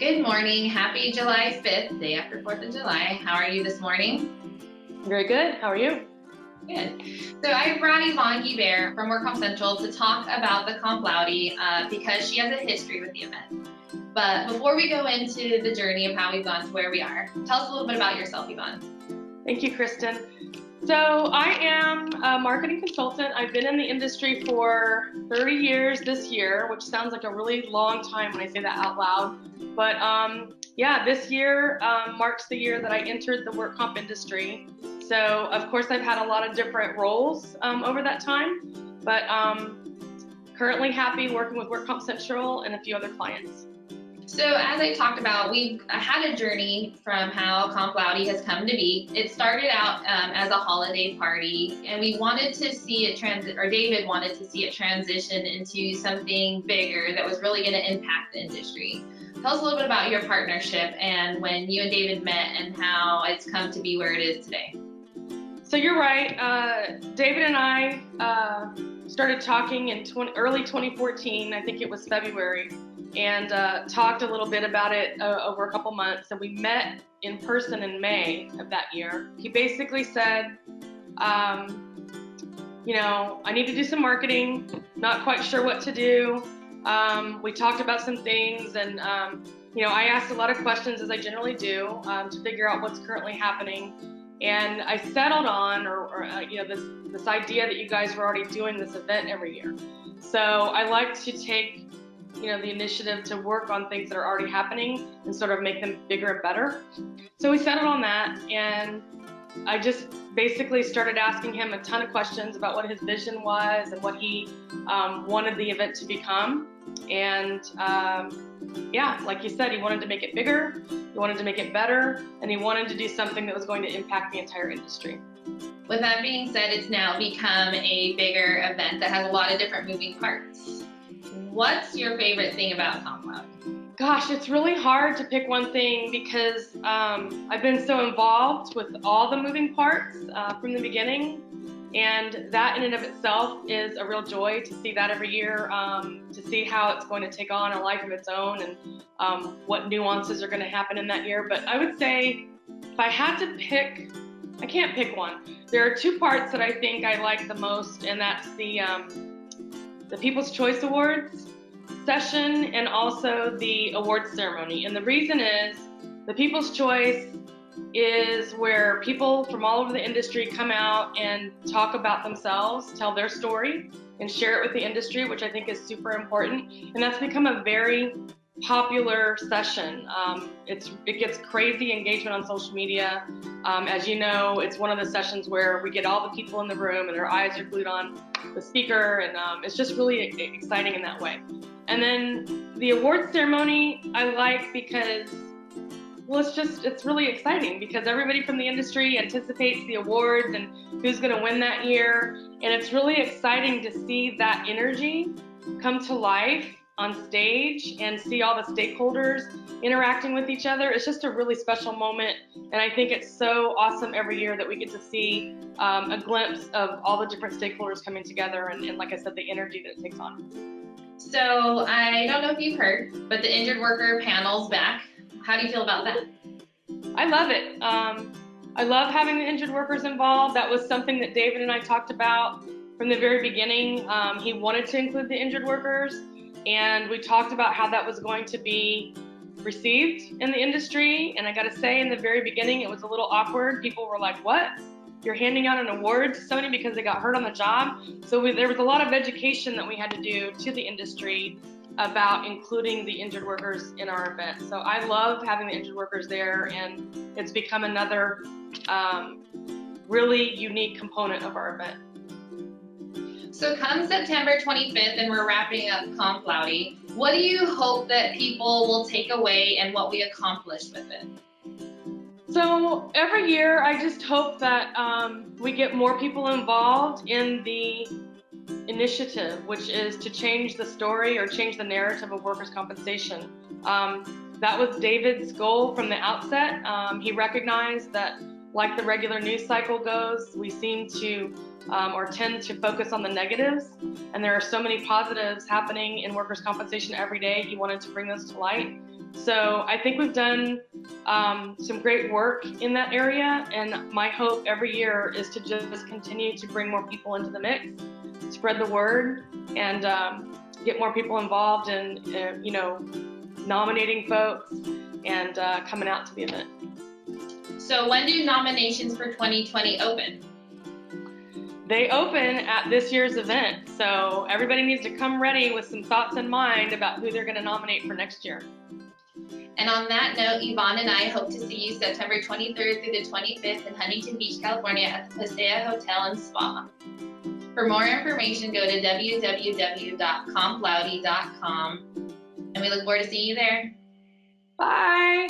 Good morning. Happy July 5th, day after 4th of July. How are you this morning? Very good. How are you? Good. So I brought Yvonne Guibert from WorkCompCentral to talk about the Comp Laude because she has a history with the event. But before we go into the journey of how we've gone to where we are, tell us a little bit about yourself, Yvonne. Thank you, Kristen. So I am a marketing consultant. I've been in the industry for 30 years this year, which sounds like a really long time when I say that out loud. But yeah, this year marks the year that I entered the work comp industry. So of course I've had a lot of different roles over that time, but currently happy working with WorkCompCentral and a few other clients. So as I talked about, we've had a journey from how Comp Laude has come to be. It started out as a holiday party, and we wanted to see it David wanted to see it transition into something bigger that was really going to impact the industry. Tell us a little bit about your partnership and when you and David met and how it's come to be where it is today. So you're right. David and I started talking in early 2014. I think it was February. And talked a little bit about it over a couple months, and we met in person in May of that year. He basically said, I need to do some marketing, not quite sure what to do. We talked about some things, and I asked a lot of questions, as I generally do, to figure out what's currently happening. And I settled on, this idea that you guys were already doing this event every year. So I like to take the initiative to work on things that are already happening and sort of make them bigger and better. So we settled on that, and I just basically started asking him a ton of questions about what his vision was and what he wanted the event to become. And like you said, he wanted to make it bigger, he wanted to make it better, and he wanted to do something that was going to impact the entire industry. With that being said, it's now become a bigger event that has a lot of different moving parts. What's your favorite thing about Comp Laude? Gosh, it's really hard to pick one thing because I've been so involved with all the moving parts from the beginning, and that in and of itself is a real joy to see that every year, to see how it's going to take on a life of its own and what nuances are going to happen in that year. But I would say if I had to pick, I can't pick one. There are two parts that I think I like the most, and that's the People's Choice Awards session and also the awards ceremony. And the reason is the People's Choice is where people from all over the industry come out and talk about themselves, tell their story, and share it with the industry, which I think is super important. And that's become a very popular session. It gets crazy engagement on social media. As you know, it's one of the sessions where we get all the people in the room and their eyes are glued on the speaker, and it's just really exciting in that way. And then the awards ceremony I like because, it's really exciting because everybody from the industry anticipates the awards and who's going to win that year. And it's really exciting to see that energy come to life on stage and see all the stakeholders interacting with each other. It's just a really special moment, and I think it's so awesome every year that we get to see a glimpse of all the different stakeholders coming together and like I said, the energy that it takes on. So I don't know if you've heard, but the injured worker panel's back. How do you feel about that? I love it. I love having the injured workers involved. That was something that David and I talked about from the very beginning. He wanted to include the injured workers, and we talked about how that was going to be received in the industry. And I got to say, in the very beginning, it was a little awkward. People were like, what? You're handing out an award to somebody because they got hurt on the job? So there was a lot of education that we had to do to the industry about including the injured workers in our event. So I love having the injured workers there, and it's become another really unique component of our event. So come September 25th, and we're wrapping up Comp Laude. What do you hope that people will take away and what we accomplish with it? So every year, I just hope that we get more people involved in the initiative, which is to change the story or change the narrative of workers' compensation. That was David's goal from the outset. He recognized that, like the regular news cycle goes, we seem to or tend to focus on the negatives, and there are so many positives happening in workers' compensation every day. He wanted to bring those to light. So I think we've done some great work in that area, and my hope every year is to just continue to bring more people into the mix, spread the word, and get more people involved in, nominating folks and coming out to the event. So when do nominations for 2020 open? They open at this year's event, so everybody needs to come ready with some thoughts in mind about who they're going to nominate for next year. And on that note, Yvonne and I hope to see you September 23rd through the 25th in Huntington Beach, California at the Paseo Hotel and Spa. For more information, go to www.complaude.com, and we look forward to seeing you there. Bye!